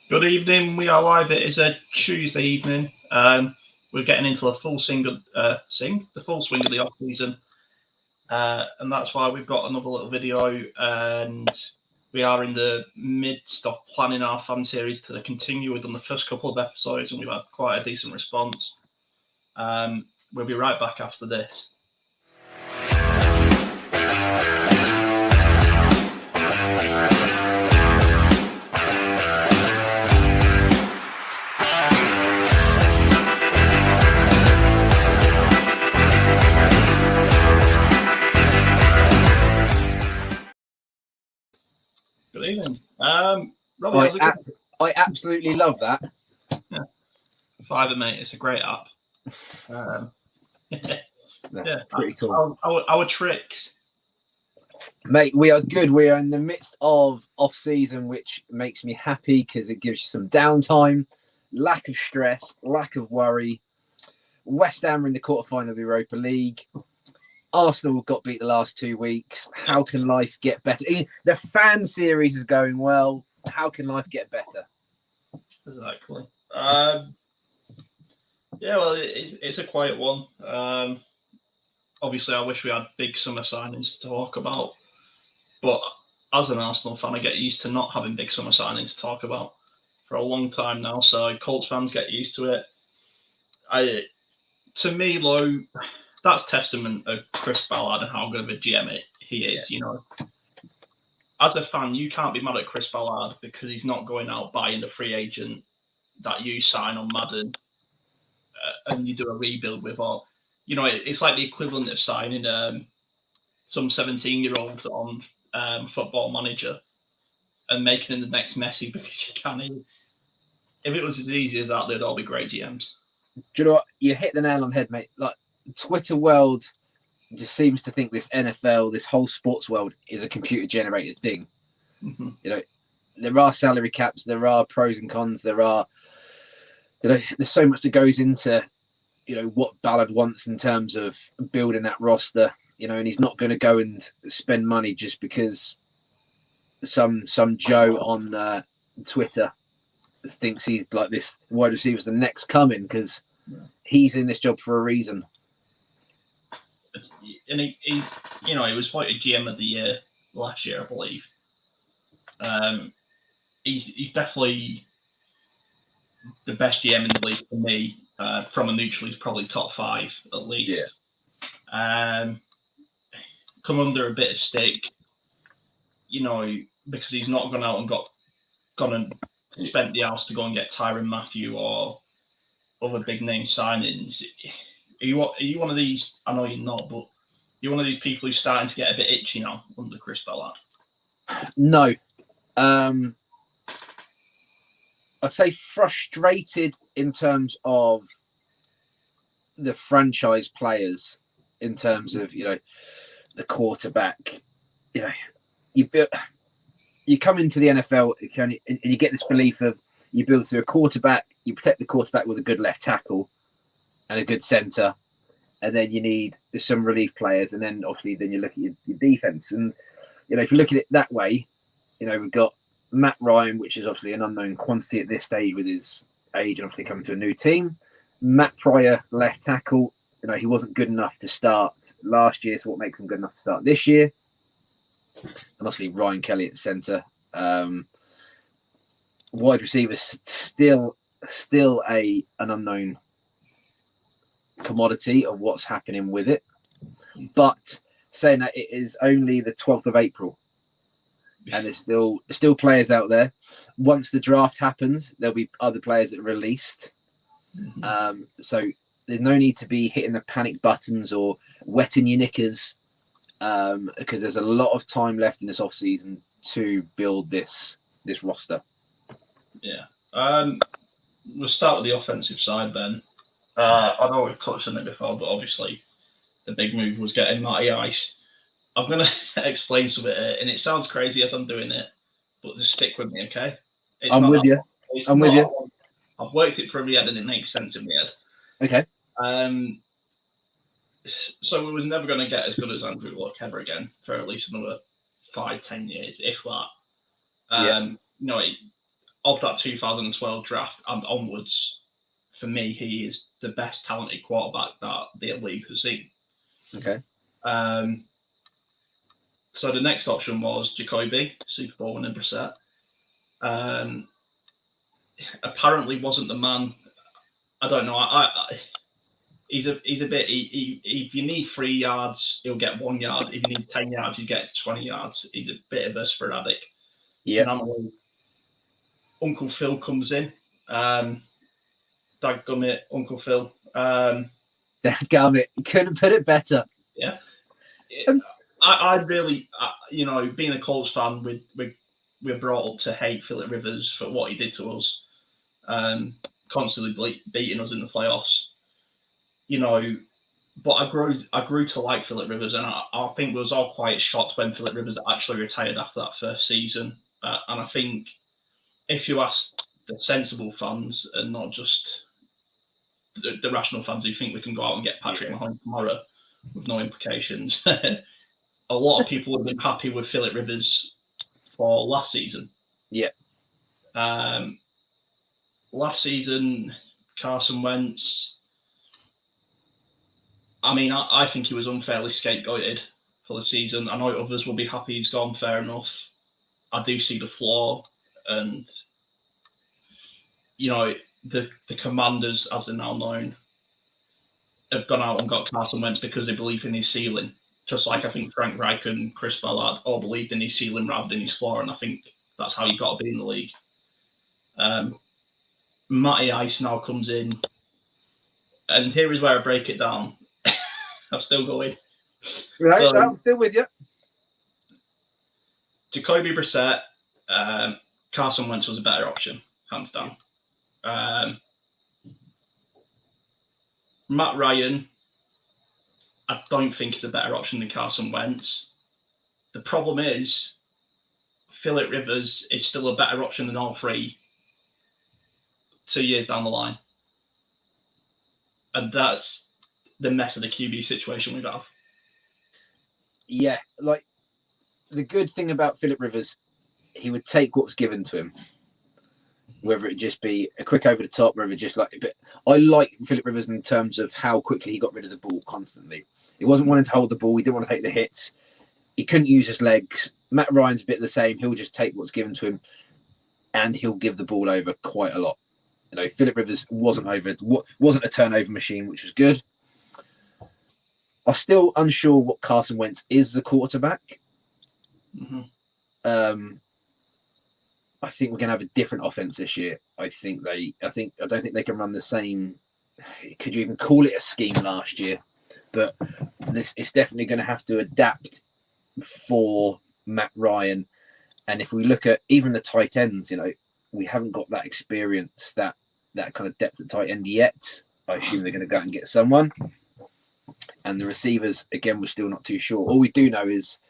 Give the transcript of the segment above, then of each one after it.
Good evening. We are live. It is a Tuesday evening. We're getting into the full swing of the off season, and that's why we've got another little video. And we are in the midst of planning our fan series to continue. We've done the first couple of episodes, and we've had quite a decent response. We'll be right back after this. Good evening. Robbie, I absolutely love that. Yeah. Fiverr, mate. It's a great app. Yeah, pretty cool. Our tricks. Mate, we are good. We are in the midst of off-season, which makes me happy because it gives you some downtime, lack of stress, lack of worry. West Ham are in the quarterfinal of the Europa League. Arsenal got beat the last 2 weeks. How can life get better? The fan series is going well. How can life get better? Exactly. Yeah, well, it's a quiet one. Obviously, I wish we had big summer signings to talk about. But as an Arsenal fan, I get used to not having big summer signings to talk about for a long time now. So Colts fans get used to it. To me, though, that's testament of Chris Ballard and how good of a GM he is. You know, as a fan, you can't be mad at Chris Ballard because he's not going out buying a free agent that you sign on Madden and you do a rebuild with, or you know, it's like the equivalent of signing some 17-year-old on Football Manager and making him the next Messi because you can't. If it was as easy as that, they'd all be great GMs. Do you know what? You hit the nail on the head, mate. Like, Twitter world just seems to think this NFL, this whole sports world is a computer-generated thing. Mm-hmm. You know, there are salary caps, there are pros and cons, there are, you know, there's so much that goes into, you know, what Ballard wants in terms of building that roster, you know, and he's not going to go and spend money just because some Joe on Twitter thinks he's like this wide receiver's the next coming, because he's in this job for a reason. And he you know, he was voted GM of the year last year, I believe. He's definitely the best GM in the league for me. From a neutral, he's probably top 5 at least. Yeah. Come under a bit of stick, you know, because he's not gone out and gone and spent the house to go and get Tyrann Mathieu or other big name signings. Are you one of these? I know you're not, but you're one of these people who's starting to get a bit itchy now under Chris Ballard? No. I'd say frustrated in terms of the franchise players, in terms of, you know, the quarterback. You know, you come into the NFL and you get this belief of you build through a quarterback, you protect the quarterback with a good left tackle and a good center, and then you need some relief players, and then obviously then you look at your defense. And, you know, if you look at it that way, you know, we've got Matt Ryan, which is obviously an unknown quantity at this stage with his age and obviously coming to a new team. Matt Pryor, left tackle, you know, he wasn't good enough to start last year, so what makes him good enough to start this year? And obviously Ryan Kelly at center. Wide receivers still an unknown commodity of what's happening with it. But saying that, it is only the 12th of April. And there's still players out there. Once the draft happens, there'll be other players that are released. Mm-hmm. So there's no need to be hitting the panic buttons or wetting your knickers, because there's a lot of time left in this off season to build this roster. Yeah. We'll start with the offensive side then. I know we've touched on it before, but obviously the big move was getting Matty Ice. I'm going to explain some of it, and it sounds crazy as I'm doing it, but just stick with me, okay? I'm with you. I've worked it through my head, and it makes sense in my head. Okay. So we was never going to get as good as Andrew Luck ever again for at least another 5-10 years, if that. You know, of that 2012 draft and onwards, for me, he is the best talented quarterback that the league has seen. Okay. So the next option was Jacoby, Super Bowl winning Brissett. Apparently wasn't the man. I don't know. He's a bit. If you need 3 yards, he'll get 1 yard. If you need 10 yards, he gets 20 yards. He's a bit of a sporadic. Yeah. Uncle Phil comes in. Dadgummit, Uncle Phil. Dadgummit, you couldn't put it better. Yeah. I really, being a Colts fan, we're brought up to hate Philip Rivers for what he did to us, constantly beating us in the playoffs. But I grew to like Philip Rivers, and I think we was all quite shocked when Philip Rivers actually retired after that first season. And I think if you ask the sensible fans and not just the rational fans who think we can go out and get Patrick Mahomes tomorrow with no implications, a lot of people would have been happy with Philip Rivers for last season. Yeah. Last season, Carson Wentz. I mean, I think he was unfairly scapegoated for the season. I know others will be happy he's gone, fair enough. I do see the flaw. And, the Commanders, as they're now known, have gone out and got Carson Wentz because they believe in his ceiling. Just like I think Frank Reich and Chris Ballard all believed in his ceiling rather than his floor. And I think that's how you got to be in the league. Matty Ice now comes in. And here is where I break it down. I'm still going. Right, so, I'm still with you. Jacoby Brissett, Carson Wentz was a better option, hands down. Matt Ryan, I don't think is a better option than Carson Wentz. The problem is, Philip Rivers is still a better option than all three 2 years down the line. And that's the mess of the QB situation we have. Yeah, like the good thing about Philip Rivers, he would take what was given to him, whether it just be a quick over the top, whether it just like. But I like Philip Rivers in terms of how quickly he got rid of the ball constantly. He wasn't wanting to hold the ball. He didn't want to take the hits. He couldn't use his legs. Matt Ryan's a bit the same. He'll just take what's given to him, and he'll give the ball over quite a lot. Philip Rivers wasn't a turnover machine, which was good. I'm still unsure what Carson Wentz is as a quarterback. Mm-hmm. I think we're going to have a different offense this year. I don't think they can run the same. Could you even call it a scheme last year? But it's definitely going to have to adapt for Matt Ryan. And if we look at even the tight ends, we haven't got that experience, that kind of depth at tight end yet. I assume they're going to go out and get someone. And the receivers, again, we're still not too sure. All we do know is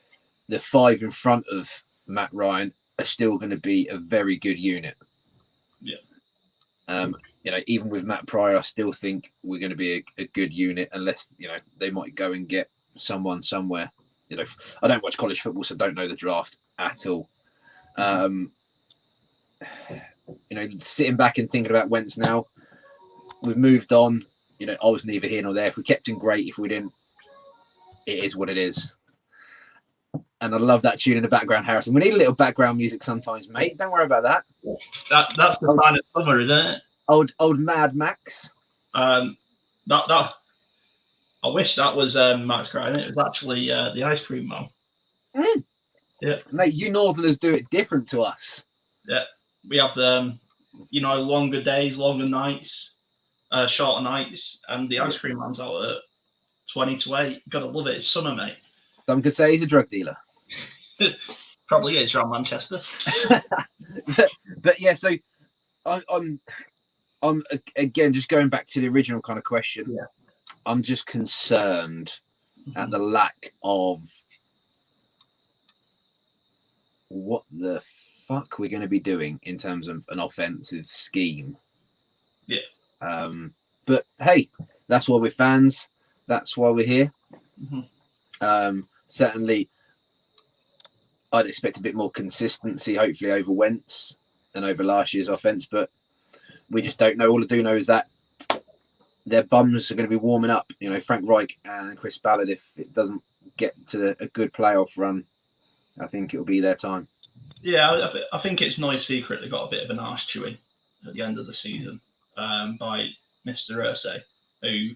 the 5 in front of Matt Ryan are still going to be a very good unit. Yeah. Even with Matt Pryor, I still think we're going to be a good unit unless, they might go and get someone somewhere. I don't watch college football, so don't know the draft at all. Sitting back and thinking about Wentz now, we've moved on. I was neither here nor there. If we kept him, great. If we didn't, it is what it is. And I love that tune in the background, Harrison. We need a little background music sometimes, mate. Don't worry about that. That's the sign of summer, isn't it? Old Mad Max. I wish that was Max crying. It was actually the ice cream man. Mm. Yeah, mate. You Northerners do it different to us. Yeah, we have the longer days, longer nights, shorter nights, and the ice cream man's out at 20 to 8. Gotta love it. It's summer, mate. Some could say he's a drug dealer. Probably is around Manchester. but yeah, so I'm again just going back to the original kind of question. Yeah. I'm just concerned at the lack of what the fuck we're going to be doing in terms of an offensive scheme. Yeah. But hey, that's why we're fans. That's why we're here. Mm-hmm. Certainly, I'd expect a bit more consistency, hopefully, over Wentz. and over last year's offense, but we just don't know. All I do know is that their bums are going to be warming up. You know, Frank Reich and Chris Ballard. If it doesn't get to a good playoff run, I think it'll be their time. Yeah, I think it's no secret they got a bit of an arse chewing at the end of the season by Mr. Irsay, who,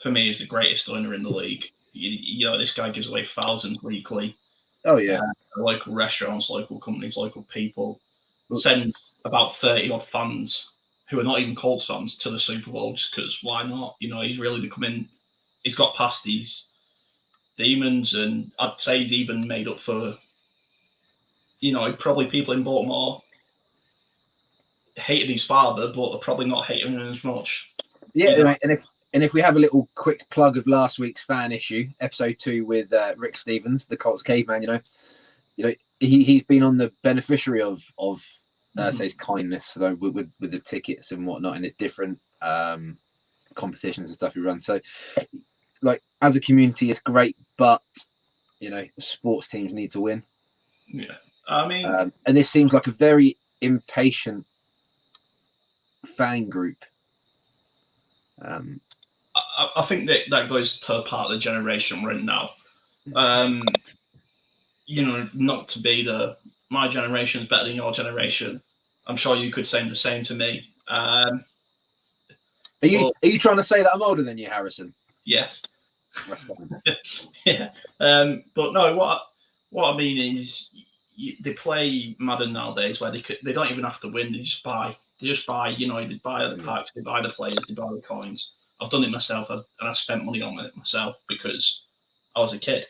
for me, is the greatest owner in the league. You know, this guy gives away thousands weekly. Oh yeah, local restaurants, local companies, local people. Sends about 30 odd fans who are not even Colts fans to the Super Bowl just because why not? You know, he's really becoming. He's got past these demons, and I'd say he's even made up for. You know, probably people in Baltimore hated his father, but they're probably not hating him as much. Yeah, you know? and if we have a little quick plug of last week's fan issue, episode 2 with Rick Stevens, the Colts caveman, you know, he's been on the beneficiary of say his kindness, so with the tickets and whatnot, and his different competitions and stuff he runs. So, like as a community, it's great, but you know, sports teams need to win. Yeah. I mean, and this seems like a very impatient fan group. I think that goes to a part of the generation we're in now. You know, not to be my generation is better than your generation. I'm sure you could say the same to me. Are you trying to say that I'm older than you, Harrison? Yes. That's fine. Yeah. But no, what I mean is. They play Madden nowadays where they don't even have to win. They just buy. You know, they buy the packs, they buy the players, they buy the coins. I've done it myself, and I spent money on it myself because I was a kid.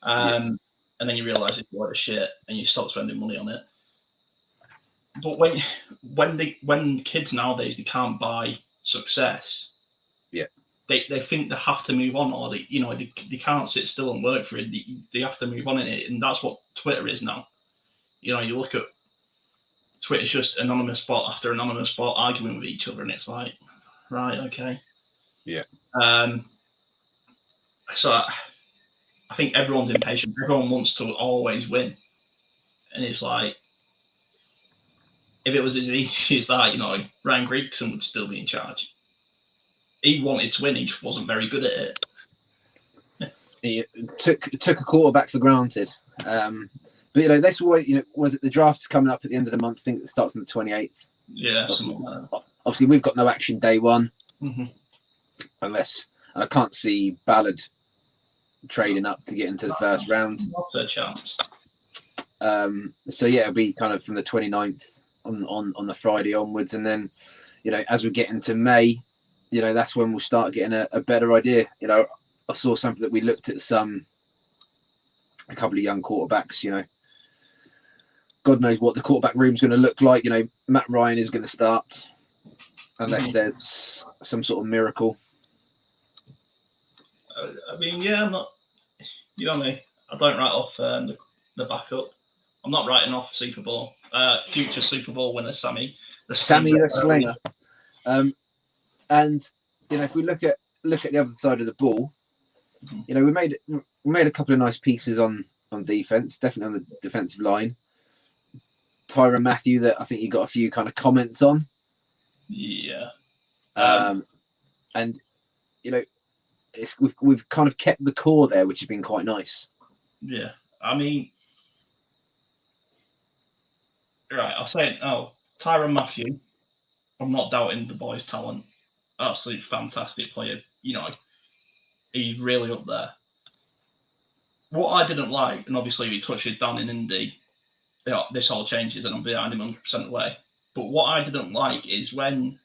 And then you realise it's a lot of shit, and you stop spending money on it. But when kids nowadays they can't buy success, they think they have to move on, or they can't sit still and work for it. They have to move on in it, and that's what Twitter is now. You know, you look at Twitter's just anonymous bot after anonymous bot arguing with each other, and it's like, right, okay. Yeah. So I think everyone's impatient. Everyone wants to always win. And it's like, if it was as easy as that, you know, Ryan Gregson would still be in charge. He wanted to win, he just wasn't very good at it. He took a quarterback for granted. But you know, this way, you know, was it the draft is coming up at the end of the month? I think it starts on the 28th. Yeah. Obviously, we've got no action day one, unless, and I can't see Ballard trading up to get into the first round. Not a chance. So yeah, it'll be kind of from the 29th on the Friday onwards, and then you know, as we get into May, you know, that's when we'll start getting a better idea. You know, I saw something that we looked at a couple of young quarterbacks. You know, God knows what the quarterback room's going to look like. You know, Matt Ryan is going to start unless there's some sort of miracle. I mean, yeah, I'm not. You know me. I don't write off the backup. I'm not writing off Super Bowl. Future Super Bowl winner Sammy. Sammy the Slinger. And you know, if we look at the other side of the ball, you know, we made a couple of nice pieces on defense, definitely on the defensive line. Tyrann Mathieu, that I think you got a few kind of comments on. Yeah. And you know, we've kind of kept the core there, which has been quite nice. Yeah, I mean, right. I'll say it now. Tyrann Mathieu. I'm not doubting the boy's talent. Absolutely fantastic player. You know, he's really up there. What I didn't like, and obviously we touched it down in Indy, you know, this all changes and I'm behind him 100% away. But what I didn't like is when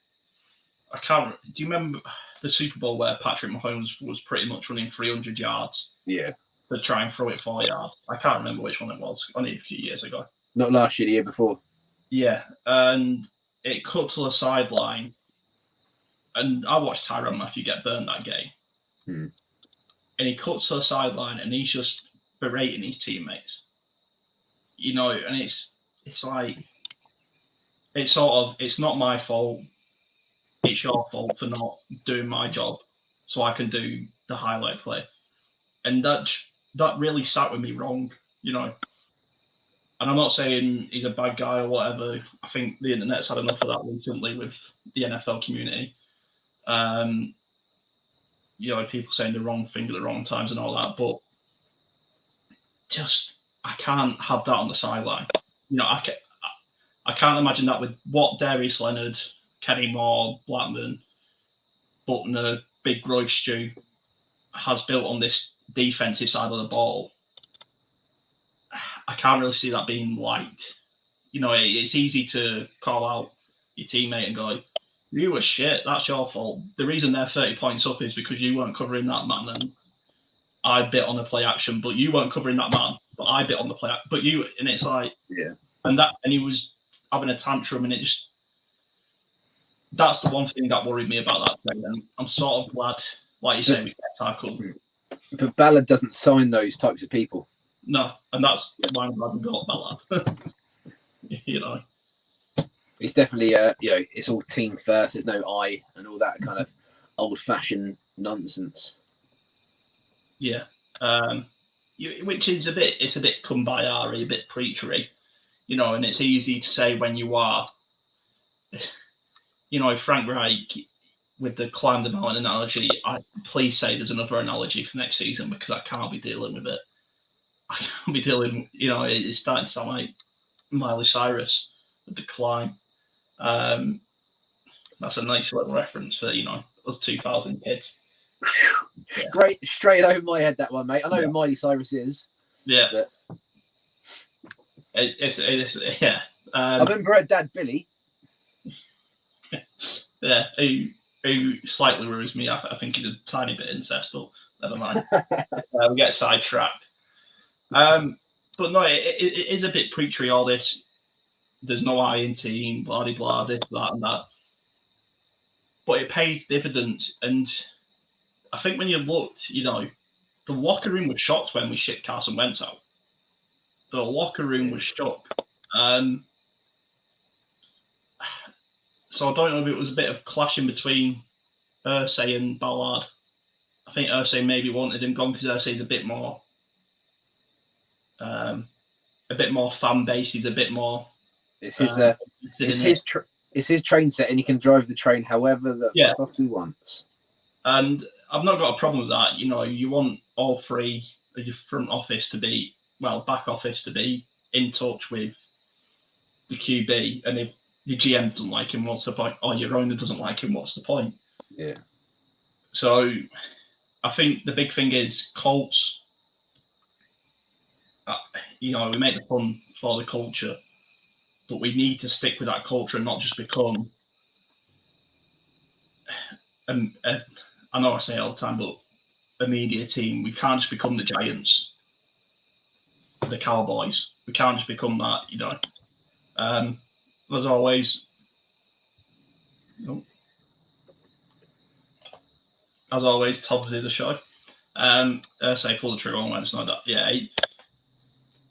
do you remember the Super Bowl where Patrick Mahomes was pretty much running 300 yards? Yeah. To try and throw it 4 yards. I can't remember which one it was. Only a few years ago. Not last year, the year before. Yeah, and it cut to the sideline. And I watched Tyrann Mathieu get burned that game. And he cuts to the sideline and he's just berating his teammates. You know, and it's like, it's not my fault. It's your fault for not doing my job so I can do the highlight play. And that really sat with me wrong, you know. and I'm not saying he's a bad guy or whatever. I think the internet's had enough of that recently with the NFL community. People saying the wrong thing at the wrong times and all that, but just I can't have that on the sideline. I can't imagine that with what Darius Leonard, Kenny Moore, Blackman, Butner, Big Grove Stew has built on this defensive side of the ball. I can't really see that being liked. It's easy to call out your teammate and go, "You were shit. That's your fault." The reason they're 30 points up is because you weren't covering that man, and I bit on the play action, but you weren't covering that man. But I bit on the play, but you, and it's like, yeah, and he was having a tantrum, and that's the one thing that worried me about that play. And I'm sort of glad, like you say, we kept tackled. But Ballard doesn't sign those types of people. No, and that's why I'm glad we got Ballard. It's definitely it's all team first. There's no I and all that kind of old-fashioned nonsense. Yeah, which is a bit kumbaya-y, a bit preachery, and it's easy to say when you are, Frank Reich with the climb the mountain analogy. Please say there's another analogy for next season because I can't be dealing with it. I can't be dealing. It's starting to sound like Miley Cyrus with the climb. That's a nice little reference for us 2000 kids. Yeah. Straight over my head, that one, mate. I know who Miley Cyrus is. Yeah. But... It's yeah. I remember her dad, Billy. Yeah, who slightly worries me. I think he's a tiny bit incest, but never mind. We get sidetracked. But no, it is a bit preachery, all this. There's no I in team, blah, blah, blah, this, that, and that. But it pays dividends. And I think when you looked, the locker room was shocked when we shipped Carson Wentz out. The locker room was shocked. So I don't know if it was a bit of clashing between Irsay and Ballard. I think Irsay maybe wanted him gone because Irsay's a bit more fan based. He's a bit more. It's his train set, and he can drive the train however the fuck he wants. And I've not got a problem with that. You want all three of your front office to be, back office to be in touch with the QB, and if your GM doesn't like him, what's the point? Or your owner doesn't like him, what's the point? Yeah. So I think the big thing is Colts. We make the fun for the culture, but we need to stick with that culture and not just become. I know I say it all the time, but a media team. We can't just become the Giants, the Cowboys. We can't just become that. As always, Todd did the show. Say pull the trigger on when it's not that. Yeah,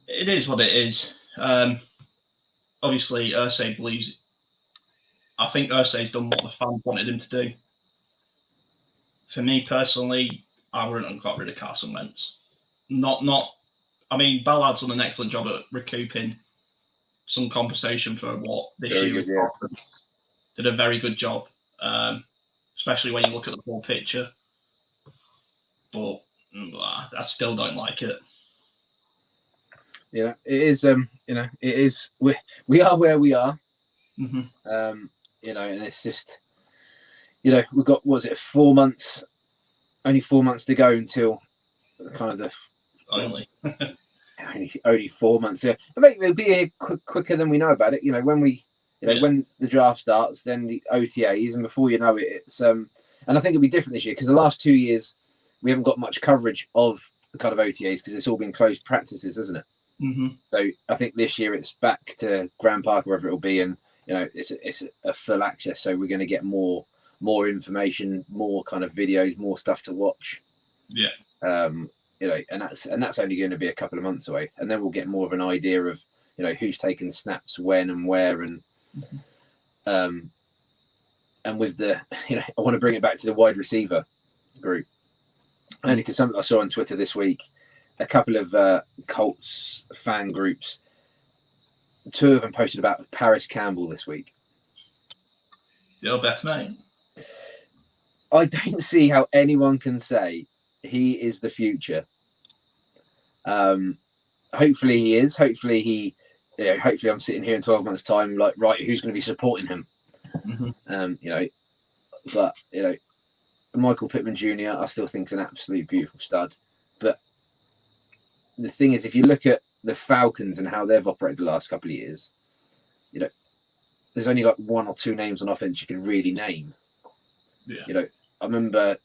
it is what it is. Obviously, Irsay believes. I think Irsay's done what the fans wanted him to do. For me personally, I wouldn't have got rid of Carson Wentz. I mean, Ballard's done an excellent job at recouping some compensation for what this year did a very good job, especially when you look at the whole picture. But I still don't like it. Yeah, it is. It is. We are where we are. Mm-hmm. And it's just, we've got 4 months, only 4 months to go until kind of the only 4 months. Yeah, I think it'll be here quicker than we know about it. When we, when the draft starts, then the OTAs, and before you know it, it's and I think it'll be different this year because the last 2 years we haven't got much coverage of the kind of OTAs because it's all been closed practices, isn't it? Mm-hmm. So I think this year it's back to Grand Park, wherever it'll be, and it's a full access. So we're going to get more information, more kind of videos, more stuff to watch. Yeah. And that's only going to be a couple of months away, and then we'll get more of an idea of who's taking snaps when and where, and with the I want to bring it back to the wide receiver group, only because something I saw on Twitter this week. A couple of Colts fan groups two of them posted about Paris Campbell this week. Your best mate. I don't see how anyone can say he is the future. Hopefully he is. Hopefully hopefully I'm sitting here in 12 months' time, like, right, who's going to be supporting him? Mm-hmm. But Michael Pittman Jr. I still think is an absolute beautiful stud. But the thing is, if you look at the Falcons and how they've operated the last couple of years, there's only like one or two names on offense you can really name. Yeah. I remember,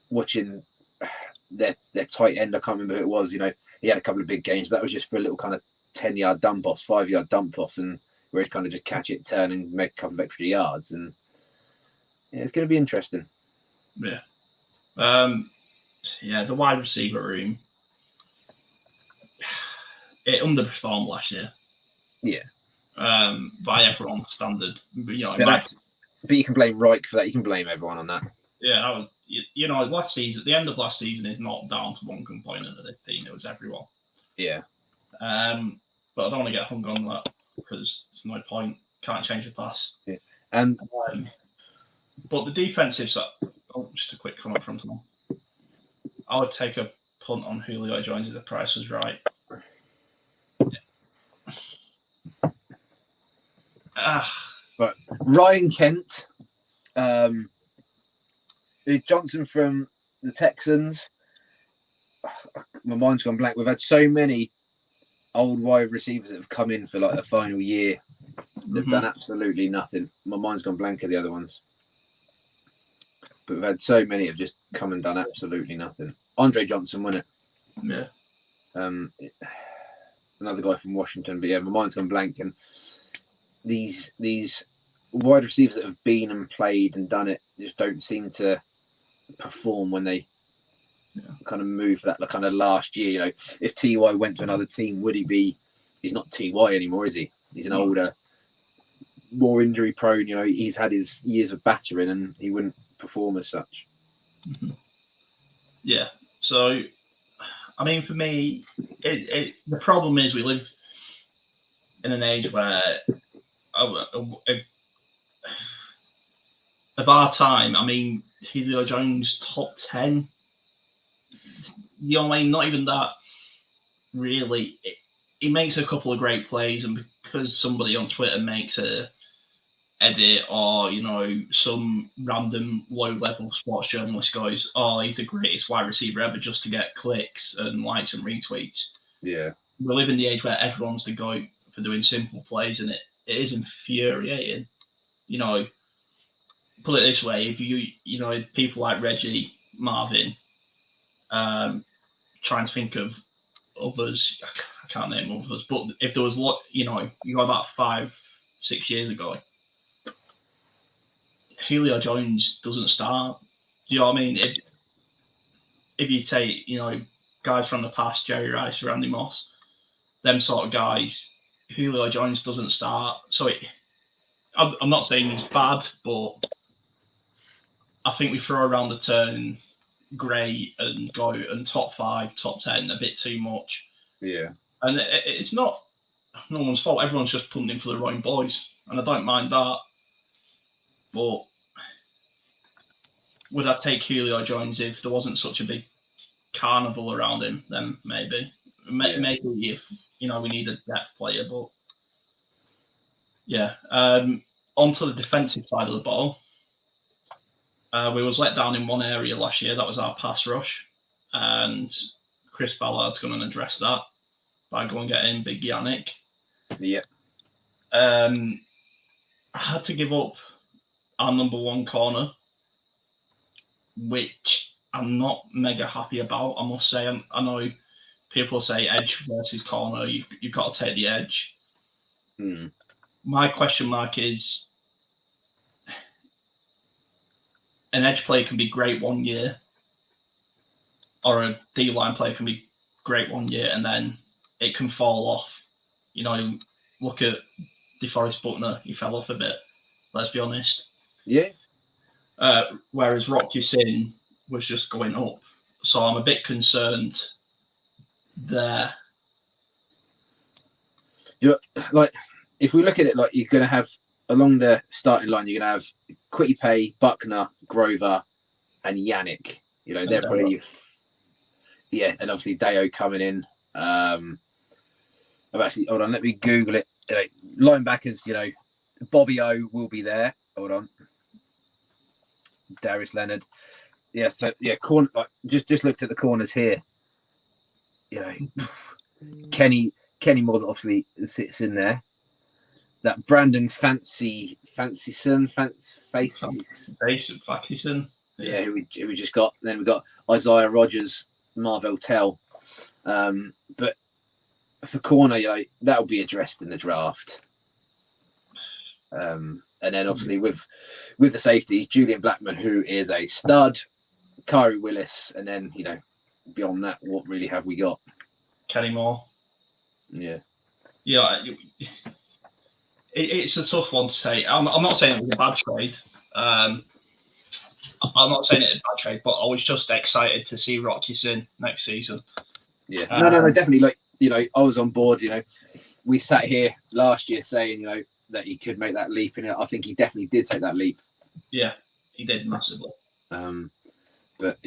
watching their tight end. I can't remember who it was. He had a couple of big games, but that was just for a little kind of 10-yard dump off, 5-yard dump off, and where he'd kind of just catch it, turn, and make a couple of extra yards. And it's going to be interesting. Yeah. The wide receiver room, it underperformed last year. Yeah. By everyone's standard. But you can blame Reich for that. You can blame everyone on that. Yeah, that was, last season, the end of last season is not down to one component of this team. It was everyone. Yeah. But I don't want to get hung on that because there's no point. Can't change the pass. Yeah. And but the defensive side, just a quick comment from someone. I would take a punt on Julio Jones if the price was right. But Ryan Kent, Johnson from the Texans. My mind's gone blank. We've had so many old wide receivers that have come in for like the final year. They've done absolutely nothing. My mind's gone blank of the other ones. But we've had so many have just come and done absolutely nothing. Andre Johnson, wasn't it? Yeah. Another guy from Washington. But yeah, my mind's gone blank. And these wide receivers that have been and played and done it just don't seem to perform when they kind of move that kind of last year. If T.Y. went to another team, would he be? He's not T.Y. anymore, is he? He's an older, more injury prone. He's had his years of battering and he wouldn't perform as such. Mm-hmm. Yeah. So, I mean, for me, the problem is we live in an age where of our time, I mean, Julio Jones top 10. Not even that. Really, he makes a couple of great plays, and because somebody on Twitter makes a edit or some random low-level sports journalist goes, "Oh, he's the greatest wide receiver ever," just to get clicks and likes and retweets. Yeah, we live in the age where everyone's the goat for doing simple plays, and it is infuriating. Put it this way: if you people like Reggie, Marvin, trying to think of others, I can't name others, but if there was you go about 5-6 years ago, Julio Jones doesn't start. Do you know what I mean? If you take guys from the past, Jerry Rice, Randy Moss, them sort of guys, Julio Jones doesn't start. So I'm not saying he's bad, but I think we throw around the term great and go and top 5, top 10 a bit too much. Yeah. And it's not no one's fault. Everyone's just punting for the wrong boys. And I don't mind that. But would I take Julio Jones if there wasn't such a big carnival around him? Then maybe. Maybe if, we need a depth player. But, yeah. Onto the defensive side of the ball. We was let down in one area last year. That was our pass rush. And Chris Ballard's going to address that by going and getting Big Yannick. Yeah. I had to give up our number one corner, which I'm not mega happy about, I must say. I know people say edge versus corner. You've got to take the edge. My question mark is, an edge player can be great one year, or a D-line player can be great one year, and then it can fall off. Look at DeForest Buckner. He fell off a bit, let's be honest. Yeah. Whereas Rock Ya-Sin was just going up. So I'm a bit concerned there. You're like, if we look at it, like you're going to have along the starting line, you're going to have Quitty Pay, Buckner, Grover, and Yannick. You know, they're probably, yeah, and obviously Deo coming in. I've actually, hold on, let me Google it. Linebackers, Bobby O will be there. Hold on. Darius Leonard. Yeah, so yeah, corner. Like, just looked at the corners here. Kenny Moore that obviously sits in there. That Brandon Facyson. Yeah, who we just got. Then we got Isaiah Rogers, Marvell Tell. But for corner, that'll be addressed in the draft. And then obviously with the safeties, Julian Blackman, who is a stud, Kyrie Willis, and then beyond that, what really have we got? Kenny Moore. Yeah. It's a tough one to say. I'm not saying it was a bad trade. I'm not saying it was a bad trade, but I was just excited to see Rocky Sin next season. Yeah. No, definitely. I was on board. We sat here last year saying, that he could make that leap, and I think he definitely did take that leap. Yeah, he did massively. But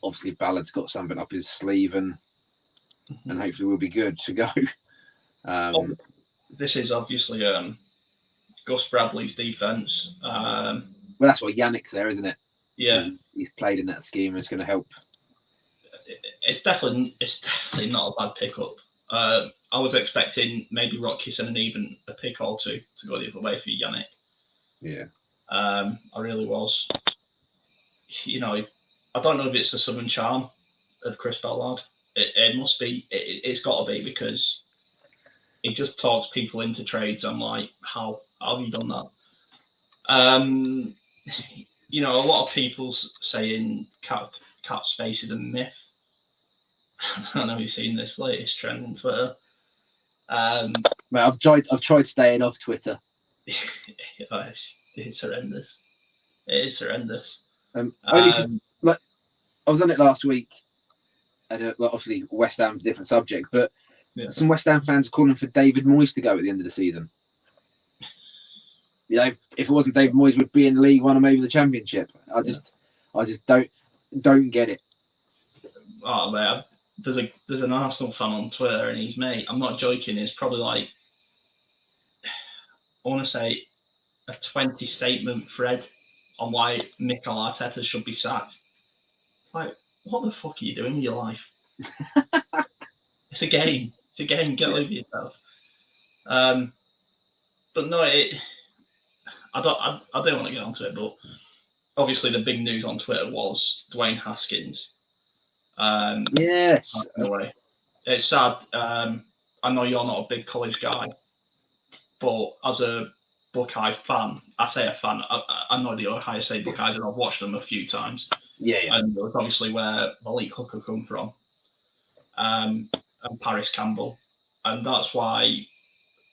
obviously Ballard's got something up his sleeve, and hopefully we'll be good to go. This is obviously Gus Bradley's defense. Well, that's why Yannick's there, isn't it? Yeah, he's played in that scheme. It's going to help. It's definitely not a bad pickup. I was expecting maybe Rockison and even a pick or two to go the other way for Yannick. Yeah. I really was. I don't know if it's the southern charm of Chris Ballard. It must be. It's got to be, because he just talks people into trades. I'm like, how have you done that? A lot of people saying cap space is a myth. I don't know if you've seen this latest trend on Twitter. Mate, I've tried staying off Twitter. It's horrendous. It is horrendous. I was on it last week, and obviously West Ham's a different subject, but some West Ham fans are calling for David Moyes to go at the end of the season. If it wasn't David Moyes, would be in League One or maybe the Championship. I just don't get it. Oh man, there's an Arsenal fan on Twitter, and he's mate. I'm not joking. It's probably like, I want to say, a 20 statement thread on why Mikel Arteta should be sacked. Like, what the fuck are you doing with your life? It's a game. Get over yourself. But no, I don't want to get onto it. But obviously, the big news on Twitter was Dwayne Haskins. Yes. Anyway, it's sad. I know you're not a big college guy, but as a Buckeye fan, I say a fan. I know the Ohio State Buckeyes, and I've watched them a few times. Yeah. And it was obviously where Malik Hooker come from, and Paris Campbell, and that's why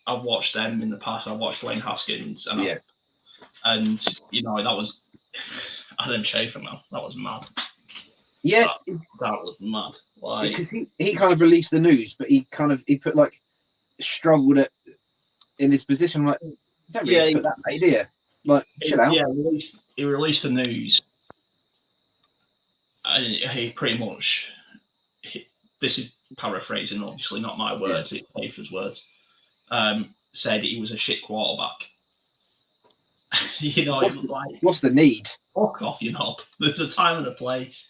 I've watched them in the past. I've watched Dwayne Haskins, and that was Adam Schaefer, man. That was mad. Yeah, that was mad. Because he kind of released the news, but he put struggled in his position. Like, don't really put that idea. Like, chill out. Yeah, he released the news. And he pretty much, this is paraphrasing, obviously not my words, it's Schaefer's words. Said he was a shit quarterback. What's the need? Fuck off, you knob. There's a time and a place.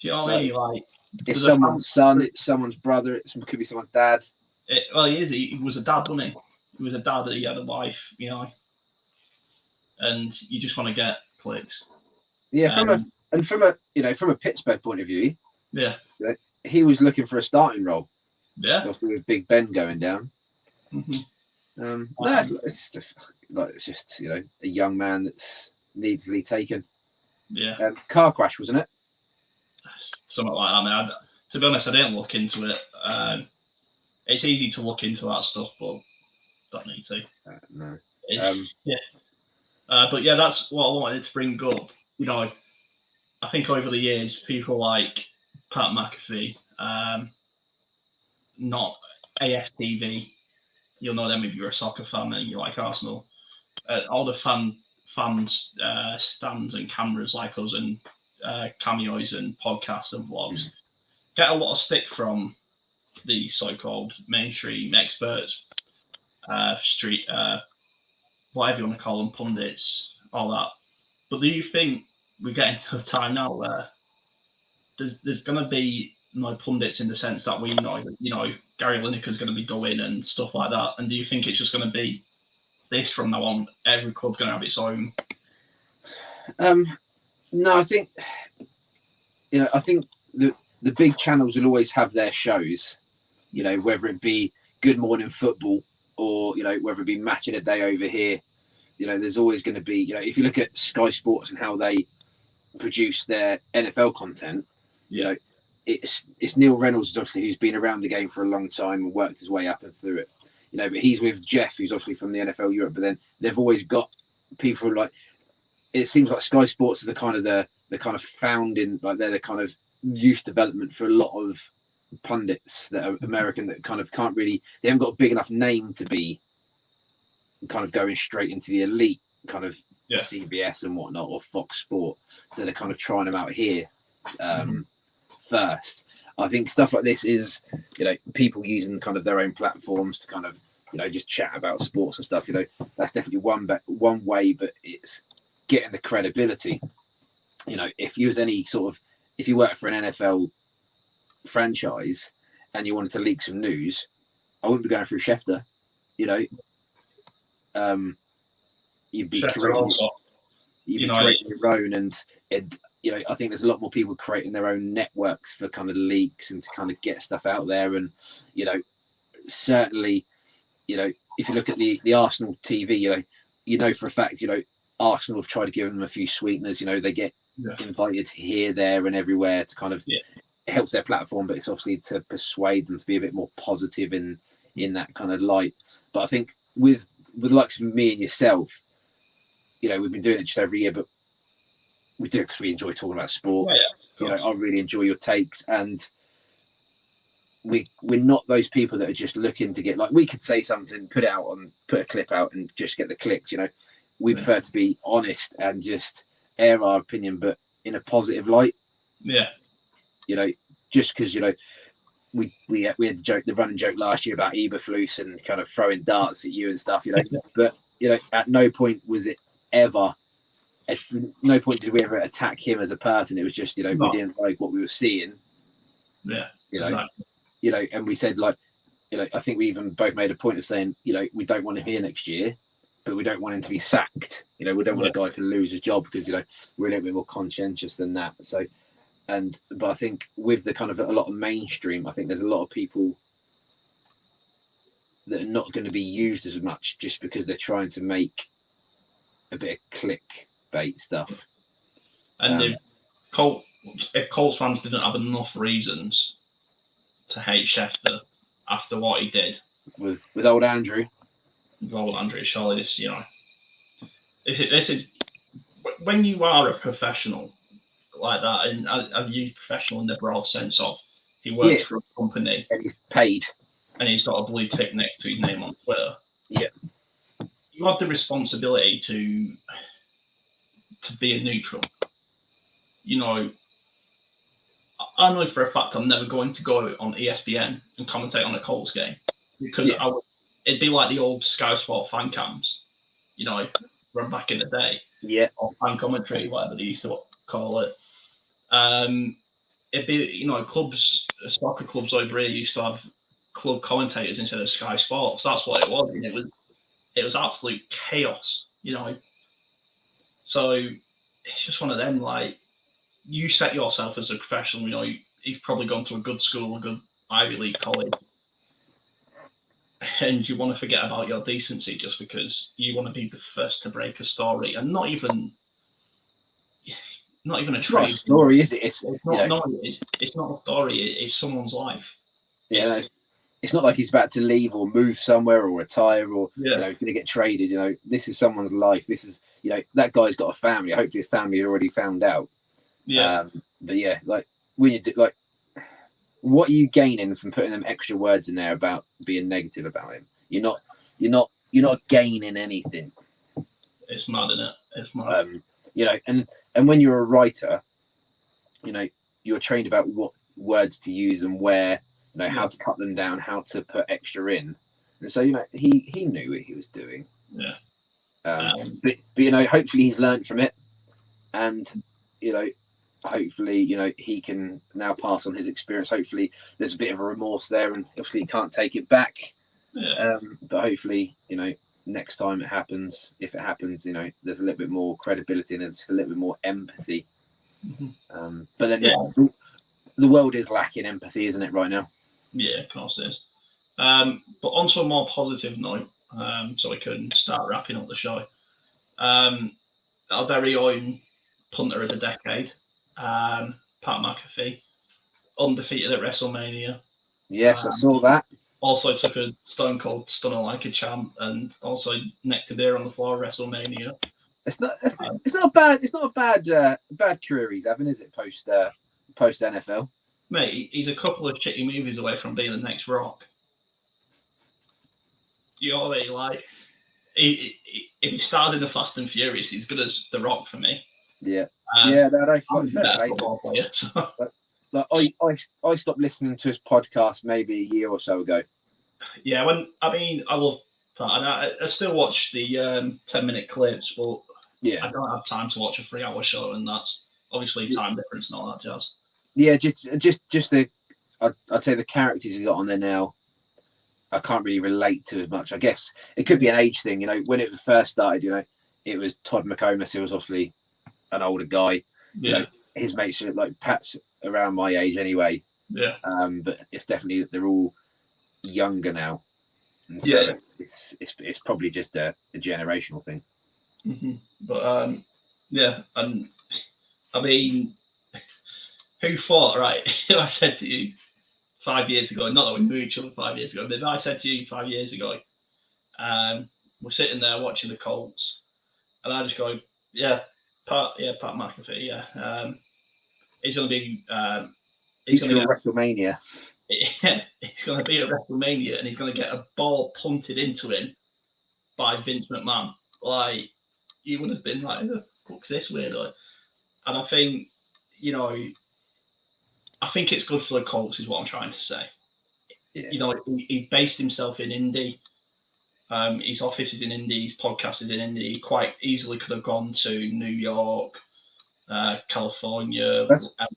Do you know what I mean? Like, it's someone's son, it's someone's brother, it could be someone's dad. He is. He was a dad, wasn't he? He was a dad. He had a wife, and you just want to get clicks. Yeah, from a Pittsburgh point of view, he was looking for a starting role. Yeah, with Big Ben going down. Mm-hmm. It's just a young man that's needily taken. Yeah, car crash, wasn't it? Something like that. I mean, to be honest, I didn't look into it. It's easy to look into that stuff, but don't need to. No. But yeah, that's what I wanted to bring up. I think over the years, people like Pat McAfee, not AFTV. You'll know them if you're a soccer fan and you like Arsenal. All the fans stands and cameras like us and cameos and podcasts and vlogs get a lot of stick from the so-called mainstream experts, street, whatever you want to call them, pundits, all that. But do you think we're getting to a time now where there's going to be no pundits in the sense that we know, Gary Lineker's going to be going and stuff like that? And do you think it's just going to be this from now on? Every club's going to have its own. No, I think the big channels will always have their shows. Whether it be Good Morning Football or whether it be Match of the Day over here. There's always going to be. If you look at Sky Sports and how they produce their NFL content, it's Neil Reynolds, obviously, who's been around the game for a long time and worked his way up and through it. But he's with Jeff, who's obviously from the NFL Europe. But then they've always got people like. It seems like Sky Sports are the kind of founding, like they're the kind of youth development for a lot of pundits that are American that kind of can't really. They haven't got a big enough name to be kind of going straight into the elite kind of CBS and whatnot or Fox Sport. So they're kind of trying them out here first. I think stuff like this is, people using kind of their own platforms to kind of, just chat about sports and stuff. That's definitely one way, but it's getting the credibility. If you work for an NFL franchise and you wanted to leak some news, I wouldn't be going through Schefter. You'd be creating your own, and I think there's a lot more people creating their own networks for kind of leaks and to kind of get stuff out there. And certainly, if you look at the Arsenal TV, for a fact, Arsenal have tried to give them a few sweeteners. They get invited here, there, and everywhere to kind of it helps their platform, but it's obviously to persuade them to be a bit more positive in that kind of light. But I think with the likes of me and yourself, we've been doing it just every year, but we do it because we enjoy talking about sport. I really enjoy your takes, and we're not those people that are just looking to get, like, we could say something, put a clip out and just get the clicks. We prefer to be honest and just air our opinion, but in a positive light. Just because we had the running joke last year about Eberflus and kind of throwing darts at you and stuff, but at no point was it ever. At no point did we ever attack him as a person. It was just we didn't like what we were seeing. Exactly. And we said, like, I think we even both made a point of saying, we don't want him here next year, but we don't want him to be sacked. We don't want a guy to lose his job because we're a little bit more conscientious than that. So. But I think with the kind of a lot of mainstream, I think there's a lot of people that are not going to be used as much just because they're trying to make a bit of clickbait stuff. And if Colts fans didn't have enough reasons to hate Schefter after what he did with old Andrew, surely this, this is when you are a professional like that, and I use professional in the broad sense of he works for a company and he's paid and he's got a blue tick next to his name on Twitter. You have the responsibility to be a neutral. I know for a fact I'm never going to go on ESPN and commentate on a Colts game because it'd be like the old Sky Sport fan cams, from back in the day. Or fan commentary, whatever they used to call it. It'd be, clubs, soccer clubs over here used to have club commentators instead of Sky Sports. That's what it was. And it was absolute chaos, So it's just one of them, like, you set yourself as a professional, you've probably gone to a good school, a good Ivy League college, and you want to forget about your decency just because you want to be the first to break a story, and not even a it's not a story, is it? It's not a story. It's someone's life. It's not like he's about to leave or move somewhere or retire or he's going to get traded. This is someone's life. This is that guy's got a family. Hopefully his family already found out. But like when you do, like what are you gaining from putting them extra words in there about being negative about him? You're not gaining anything. It's mad, isn't it? It's mad. You know, and when you're a writer, you know, you're trained about what words to use and where, you know, how to cut them down, how to put extra in. And so, you know, he knew what he was doing. Yeah. But you know, hopefully he's learned from it, and you know, hopefully, you know, he can now pass on his experience. Hopefully there's a bit of a remorse there, and obviously he can't take it back. Yeah. But hopefully, you know, next time it happens, if it happens, you know, there's a little bit more credibility and just a little bit more empathy. But then the world is lacking empathy, isn't it, right now? Yeah, of course it is. But onto a more positive note, so we can start wrapping up the show. Our very own punter of the decade, Pat McAfee, undefeated at WrestleMania. Yes, I saw that. Also took a Stone Cold Stunner like a champ, and also necked a deer on the floor of WrestleMania. It's not a bad career he's having, is it? Post NFL, mate. He's a couple of shitty movies away from being the next Rock. You know what I mean? Like, if he stars in the Fast and Furious, he's good as The Rock for me. Yeah, I stopped listening to his podcast maybe a year or so ago. Yeah, I love Pat, and I still watch the 10-minute clips, but I don't have time to watch a 3-hour show, and that's obviously time difference and all that jazz. Yeah, just the I'd say the characters he got on there now, I can't really relate to as much. I guess it could be an age thing. You know, when it first started, you know, it was Todd McComas, who was obviously an older guy. Yeah. You know, his mates are like Pat's around my age anyway. Yeah. But it's definitely that they're all younger now. And so it's probably just a generational thing. Mm-hmm. But yeah, and I mean, who thought, right? I said to you 5 years ago, not that we knew each other 5 years ago, but if I said to you 5 years ago, we're sitting there watching the Colts, and I just go, Pat McAfee, he's going to be, he's going to be WrestleMania. He's going to be at WrestleMania, and he's going to get a ball punted into him by Vince McMahon. Like, you would have been like, who the fuck's this weirdo? And I think, you know, I think it's good for the Colts, is what I'm trying to say. Yeah. You know, he based himself in Indy. His office is in Indy. His podcast is in Indy. He quite easily could have gone to New York, California,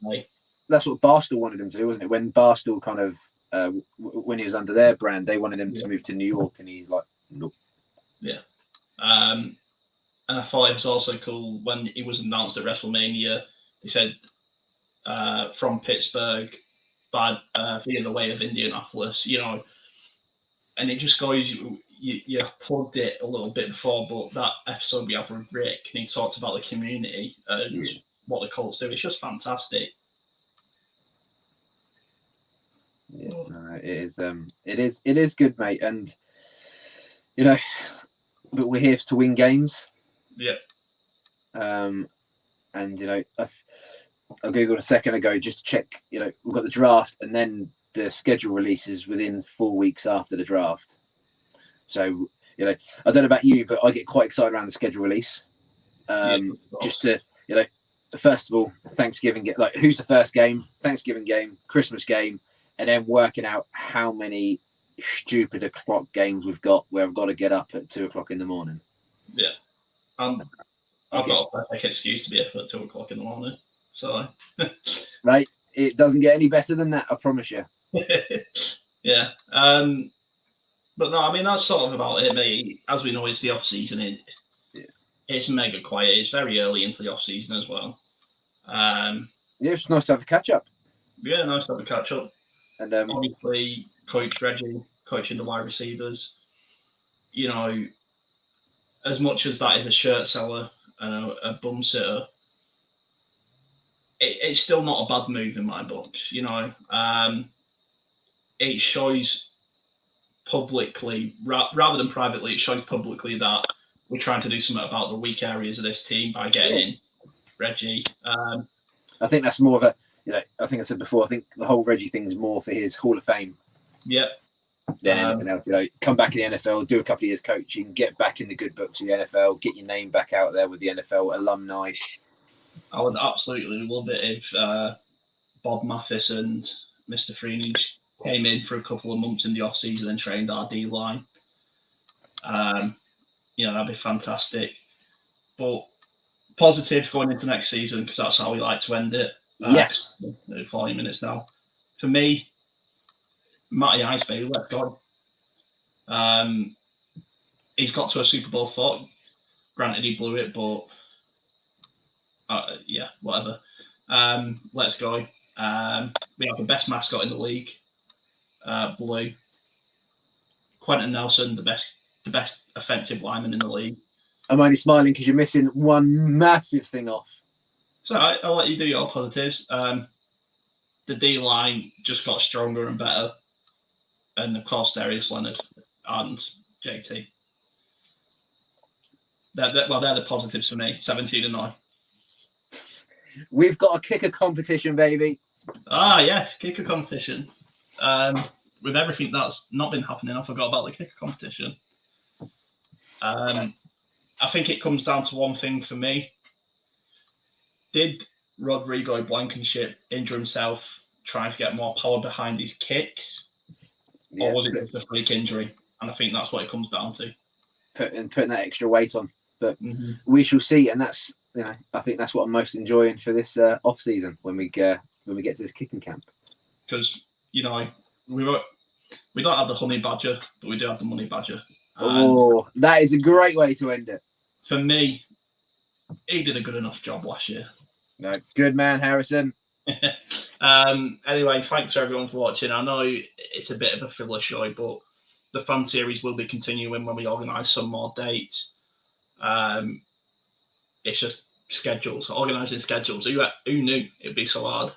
LA. That's what Barstool wanted him to do, wasn't it? When Barstool kind of, when he was under their brand, they wanted him to move to New York, and he's like, nope. Yeah. And I thought it was also cool when he was announced at WrestleMania. He said, from Pittsburgh, via the way of Indianapolis, you know, and it just goes, you plugged it a little bit before, but that episode we have with Rick, and he talked about the community and what the Colts do. It's just fantastic. Yeah, no, it is good, mate, and you know, but we're here to win games. Yeah. And you know, I googled a second ago just to check. You know, we've got the draft, and then the schedule releases within 4 weeks after the draft. So you know, I don't know about you, but I get quite excited around the schedule release. Just to, you know, first of all, Thanksgiving, like who's the first game, Thanksgiving game, Christmas game, and then working out how many stupid o'clock games we've got where I've got to get up at 2 o'clock in the morning. Yeah. I've got a perfect excuse to be up at 2 o'clock in the morning. So, right, it doesn't get any better than that, I promise you. Yeah. But no, I mean, that's sort of about it, mate. As we know, it's the off season. It's mega quiet. It's very early into the off season as well. Yeah, it's nice to have a catch up. Yeah, nice to have a catch up. And obviously, Coach Reggie coaching the wide receivers. You know, as much as that is a shirt seller and a bum sitter, it's still not a bad move in my books. You know, it shows publicly, rather than privately, it shows publicly that we're trying to do something about the weak areas of this team by getting in Reggie. I think that's more of a, I think I said before, I think the whole Reggie thing is more for his Hall of Fame Yeah. than anything else. Come back in the NFL, do a couple of years coaching, get back in the good books of the NFL, get your name back out there with the NFL alumni. I would absolutely love it if Bob Mathis and Mr. Freeney came in for a couple of months in the off season and trained our D line. That'd be fantastic. But positive going into next season, because that's how we like to end it. Yes. 40 minutes now. For me, Matty Ice, baby, let's go. He's got to a Super Bowl thought. Granted, he blew it, but whatever. Let's go. We have the best mascot in the league, Blue. Quentin Nelson, the best offensive lineman in the league. I'm only smiling because you're missing one massive thing off. So I'll let you do your positives. The D line just got stronger and better, and of course Darius Leonard and JT. They're the positives for me. 17-9. We've got a kicker competition, baby. Ah, yes, kicker competition. With everything that's not been happening, I forgot about the kicker competition. I think it comes down to one thing for me. Did Rodrigo Blankenship injure himself trying to get more power behind his kicks? Or was it just a freak injury? And I think that's what it comes down to. Putting that extra weight on. But we shall see. And that's, I think that's what I'm most enjoying for this off season when we get to this kicking camp. Because, we don't have the honey badger, but we do have the money badger. And that is a great way to end it. For me, he did a good enough job last year. No, good man, Harrison. Anyway, thanks for everyone for watching. I know it's a bit of a filler show, but the fan series will be continuing when we organise some more dates. It's just schedules, organising schedules. Who knew it'd be so hard?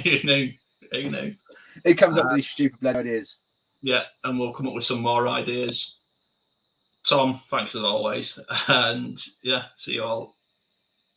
Who knew? It comes up with these stupid blood ideas. Yeah, and we'll come up with some more ideas. Tom, thanks as always. And yeah, see you all